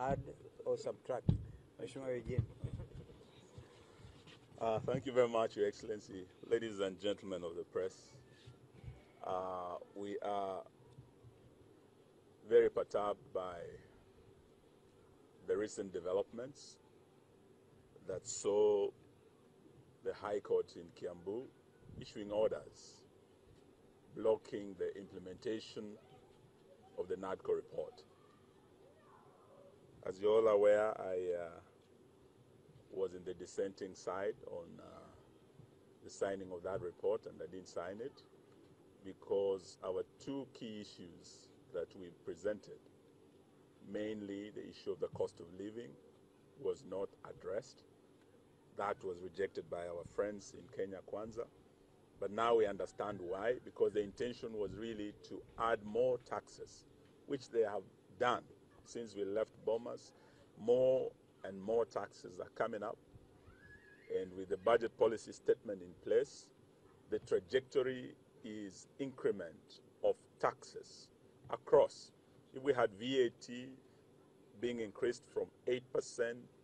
add or subtract? Mheshimiwa Eugene. Thank you very much, Your Excellency. Ladies and gentlemen of the press, we are very perturbed by the recent developments that saw the High Court in Kiambu issuing orders blocking the implementation of the Nadco report. As you're all aware, I was in the dissenting side on the signing of that report, and I didn't sign it because our two key issues that we presented, mainly the issue of the cost of living, was not addressed. That was rejected by our friends in Kenya Kwanza. But now we understand why, because the intention was really to add more taxes, which they have done since we left Bomas. More and more taxes are coming up. And with the budget policy statement in place, the trajectory is increment of taxes across. If we had VAT being increased from 8%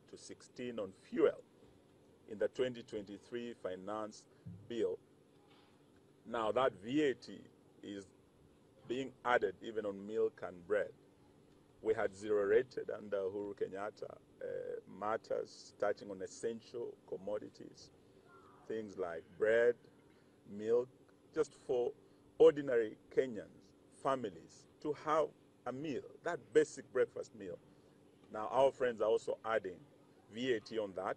to 16% on fuel in the 2023 finance bill, now that VAT is being added even on milk and bread. We had zero rated under Uhuru Kenyatta matters touching on essential commodities, things like bread, milk, just for ordinary Kenyans, families, to have a meal, that basic breakfast meal. Now our friends are also adding VAT on that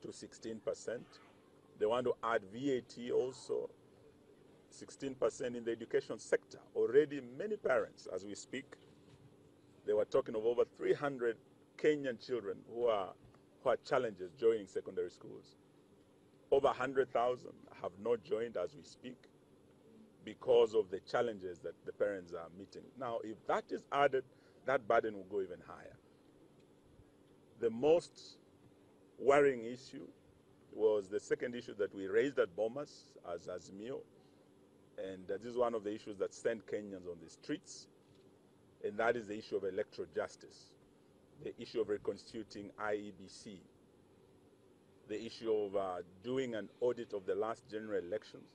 to 16%. They want to add VAT also 16% in the education sector. Already many parents, as we speak, they were talking of over 300 Kenyan children who are challenges joining secondary schools. Over 100,000 have not joined as we speak because of the challenges that the parents are meeting. Now, if that is added, that burden will go even higher. The most worrying issue was the second issue that we raised at Bomas as Azimio, and this is one of the issues that sent Kenyans on the streets, and that is the issue of electoral justice, the issue of reconstituting IEBC, the issue of doing an audit of the last general elections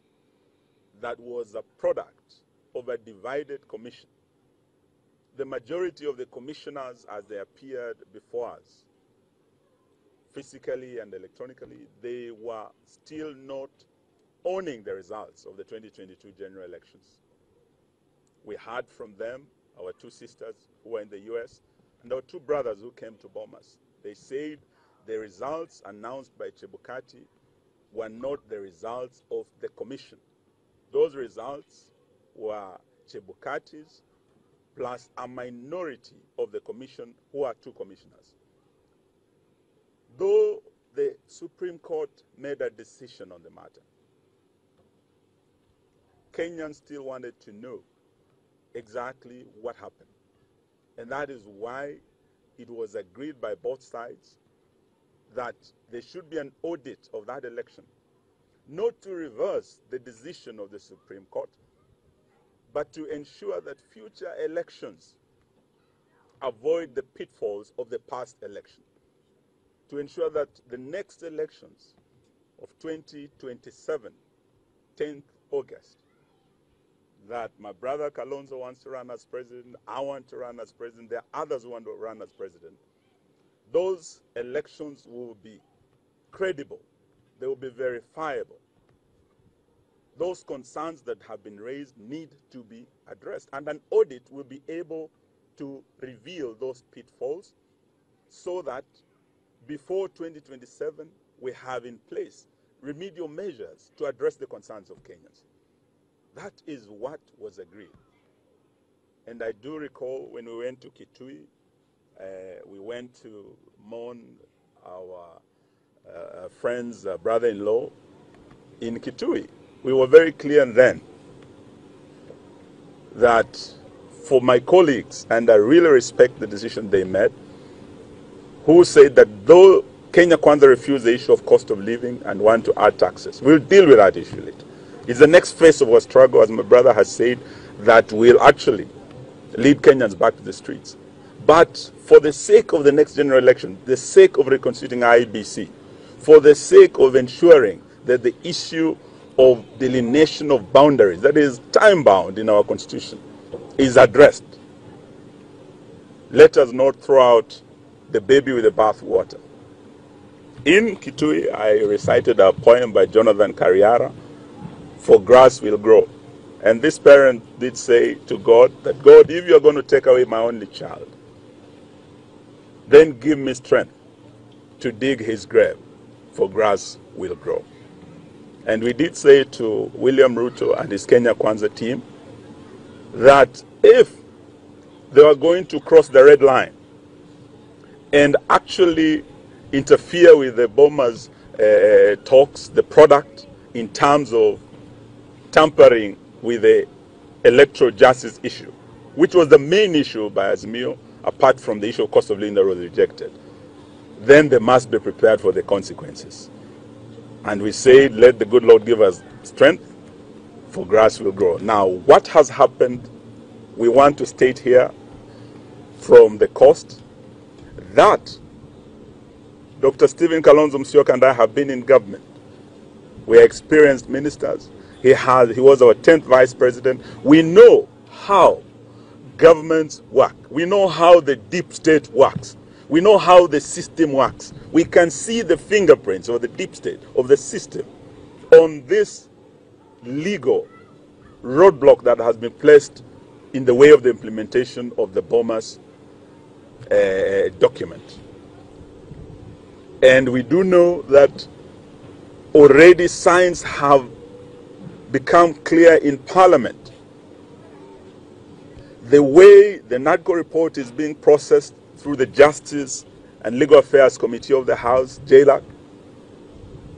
that was a product of a divided commission. The majority of the commissioners, as they appeared before us, physically and electronically, they were still not owning the results of the 2022 general elections. We heard from them, our two sisters who were in the US, and our two brothers who came to Bomas. They said the results announced by Chebukati were not the results of the commission. Those results were Chebukati's plus a minority of the commission, who are two commissioners. Though the Supreme Court made a decision on the matter, Kenyans still wanted to know exactly what happened. And that is why it was agreed by both sides that there should be an audit of that election, not to reverse the decision of the Supreme Court, but to ensure that future elections avoid the pitfalls of the past election, to ensure that the next elections of 2027, 10th August, that my brother Kalonzo wants to run as president, I want to run as president, there are others who want to run as president. Those elections will be credible, they will be verifiable. Those concerns that have been raised need to be addressed, and an audit will be able to reveal those pitfalls so that before 2027 we have in place remedial measures to address the concerns of Kenyans. That is what was agreed. And I do recall when we went to Kitui, we went to mourn our friend's brother-in-law in Kitui. We were very clear then that for my colleagues, and I really respect the decision they made, who said that though Kenya Kwanza refused the issue of cost of living and want to add taxes, we'll deal with that issue later. It's the next phase of our struggle, as my brother has said, that will actually lead Kenyans back to the streets. But for the sake of the next general election, the sake of reconstituting IEBC, for the sake of ensuring that the issue of delineation of boundaries, that is time-bound in our constitution, is addressed, let us not throw out the baby with the bathwater. In Kitui, I recited a poem by Jonathan Kariara, "For Grass Will Grow." And this parent did say to God that, God, if you're going to take away my only child, then give me strength to dig his grave, for grass will grow. And we did say to William Ruto and his Kenya Kwanza team that if they were going to cross the red line and actually interfere with the bombers' talks, the product, in terms of tampering with the electoral justice issue, which was the main issue by Azimio, apart from the issue of cost of living that was rejected, then they must be prepared for the consequences. And we say, let the good Lord give us strength, for grass will grow. Now, what has happened, we want to state here from the coast that Dr. Stephen Kalonzo Musyoka and I have been in government. We are experienced ministers. He was our 10th vice president. We know how governments work. We know how the deep state works. We know how the system works. We can see the fingerprints of the deep state, of the system, on this legal roadblock that has been placed in the way of the implementation of the bombers' document. And we do know that already signs have become clear in Parliament. The way the Nadco report is being processed through the Justice and Legal Affairs Committee of the House, JLAC,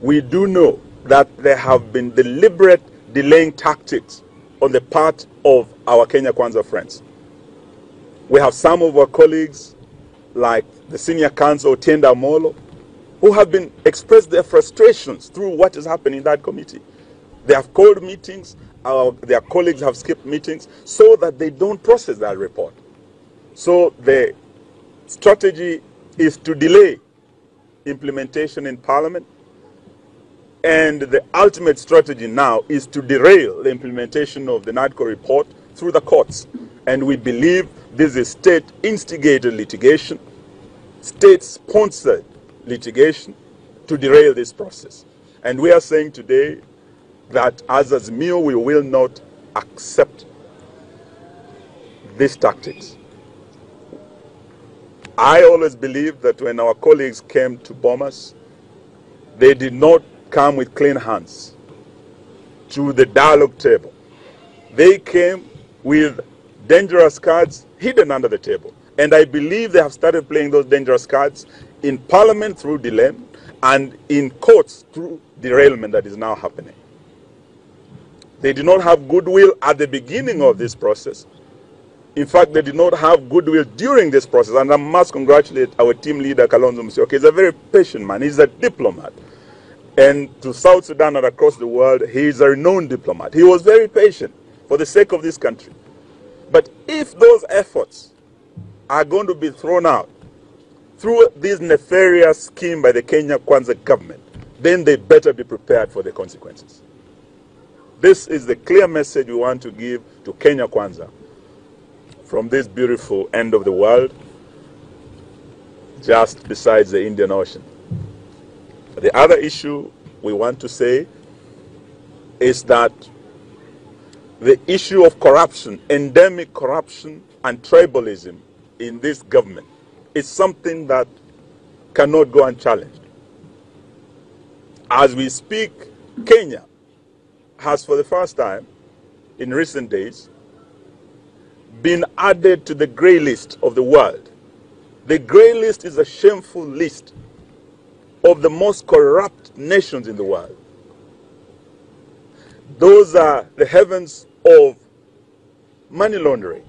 we do know that there have been deliberate delaying tactics on the part of our Kenya Kwanza friends. We have some of our colleagues, like the senior counsel, Tienda Molo, who have been expressed their frustrations through what is happening in that committee. They have called meetings, their colleagues have skipped meetings so that they don't process that report. So the strategy is to delay implementation in Parliament, and the ultimate strategy now is to derail the implementation of the Nadco report through the courts. And we believe this is state-instigated litigation, state-sponsored litigation to derail this process. And we are saying today that as Azimio, we will not accept these tactics. I always believe that when our colleagues came to bomb us, they did not come with clean hands to the dialogue table. They came with dangerous cards hidden under the table. And I believe they have started playing those dangerous cards in Parliament through delay and in courts through derailment that is now happening. They did not have goodwill at the beginning of this process. In fact, they did not have goodwill during this process. And I must congratulate our team leader, Kalonzo Musyoka. He's a very patient man. He's a diplomat. And to South Sudan and across the world, he is a renowned diplomat. He was very patient for the sake of this country. But if those efforts are going to be thrown out through this nefarious scheme by the Kenya Kwanza government, then they better be prepared for the consequences. This is the clear message we want to give to Kenya Kwanza from this beautiful end of the world, just besides the Indian Ocean. The other issue we want to say is that the issue of corruption, endemic corruption and tribalism in this government is something that cannot go unchallenged. As we speak, Kenya has for the first time in recent days been added to the grey list of the world. The grey list is a shameful list of the most corrupt nations in the world. Those are the heavens of money laundering,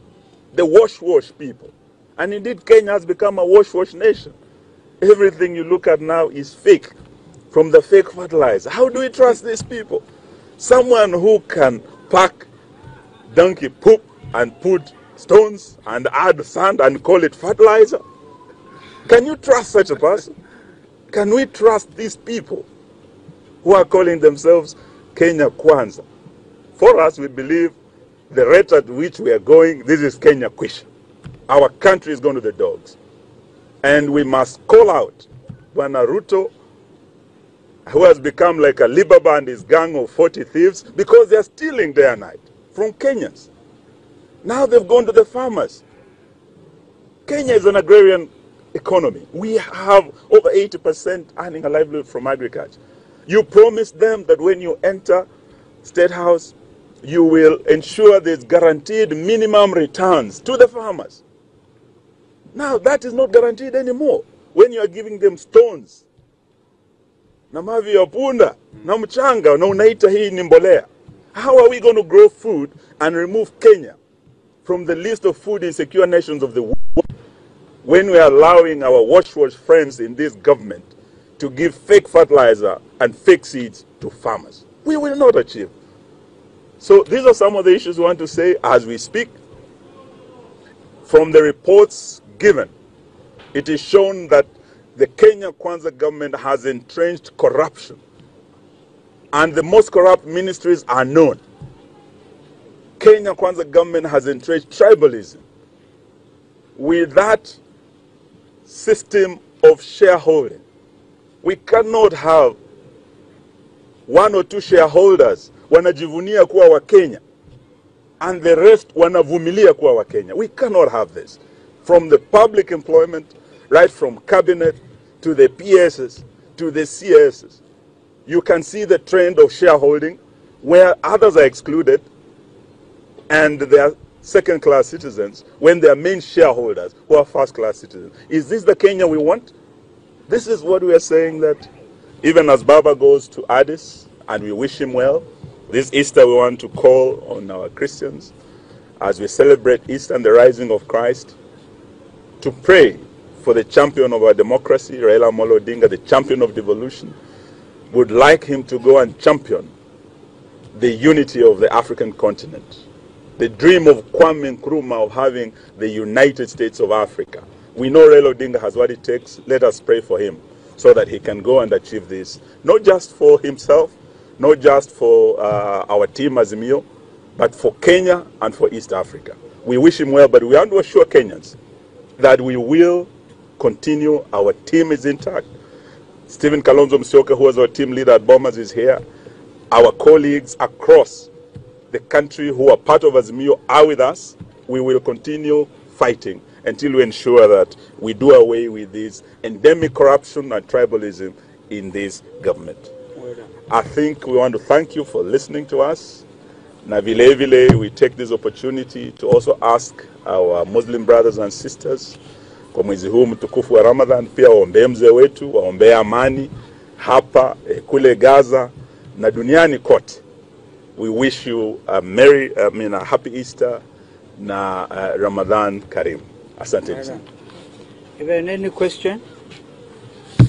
the wash people. And indeed, Kenya has become a wash nation. Everything you look at now is fake, from the fake fertilizer. How do we trust these people? Someone who can pack donkey poop and put stones and add sand and call it fertilizer? Can you trust such a person? Can we trust these people who are calling themselves Kenya Kwanza? For us, we believe the rate at which we are going, this is Kenya Kwisha. Our country is going to the dogs. And we must call out Bwana Ruto, who has become like a Alibaba and his gang of 40 thieves, because they are stealing day and night from Kenyans. Now they've gone to the farmers. Kenya is an agrarian economy. We have over 80% earning a livelihood from agriculture. You promised them that when you enter State House, you will ensure there's guaranteed minimum returns to the farmers. Now that is not guaranteed anymore. When you are giving them stones, na mavi ya punda, na mchanga, na unaita hii ni mbolea. How are we going to grow food and remove Kenya from the list of food insecure nations of the world when we are allowing our wash friends in this government to give fake fertilizer and fake seeds to farmers? We will not achieve. So these are some of the issues we want to say as we speak. From the reports given, it is shown that the Kenya Kwanza government has entrenched corruption, and the most corrupt ministries are known. Kenya Kwanza government has entrenched tribalism. With that system of shareholding, we cannot have one or two shareholders wanajivunia kuwa wa Kenya and the rest wanavumilia kuwa wa Kenya. We cannot have this. From the public employment, right from cabinet to the PSs to the CSs, you can see the trend of shareholding where others are excluded and they are second-class citizens when they are main shareholders who are first-class citizens. Is this the Kenya we want? This is what we are saying, that even as Baba goes to Addis, and we wish him well, this Easter we want to call on our Christians as we celebrate Easter and the rising of Christ to pray for the champion of our democracy, Raila Amolo Odinga, the champion of devolution. Would like him to go and champion the unity of the African continent. The dream of Kwame Nkrumah of having the United States of Africa. We know Raila Odinga has what it takes. Let us pray for him so that he can go and achieve this. Not just for himself, not just for our team Azimio, but for Kenya and for East Africa. We wish him well, but we want to assure Kenyans that we will continue. Our team is intact. Stephen Kalonzo Musyoka, who was our team leader at Bombers, is here. Our colleagues across the country who are part of Azimio are with us. We will continue fighting until we ensure that we do away with this endemic corruption and tribalism in this government. I think we want to thank you for listening to us. Na vile vile, we take this opportunity to also ask our Muslim brothers and sisters kwa mwezi huu mtukufu wa Ramadhan, pia waombee mzee wetu, waombee amani hapa kule Gaza na duniani kote. We wish you a happy Easter na Ramadan Karim. Asante sana. Even any question?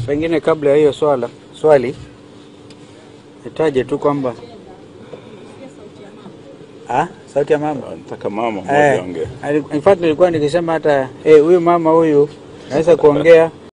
Pengine kabla ya hiyo swali nitaje tu kwamba sauti ya mama. Nataka mama mmoja ongea. In fact nilikuwa nikisema hata huyu mama huyu naweza kuongea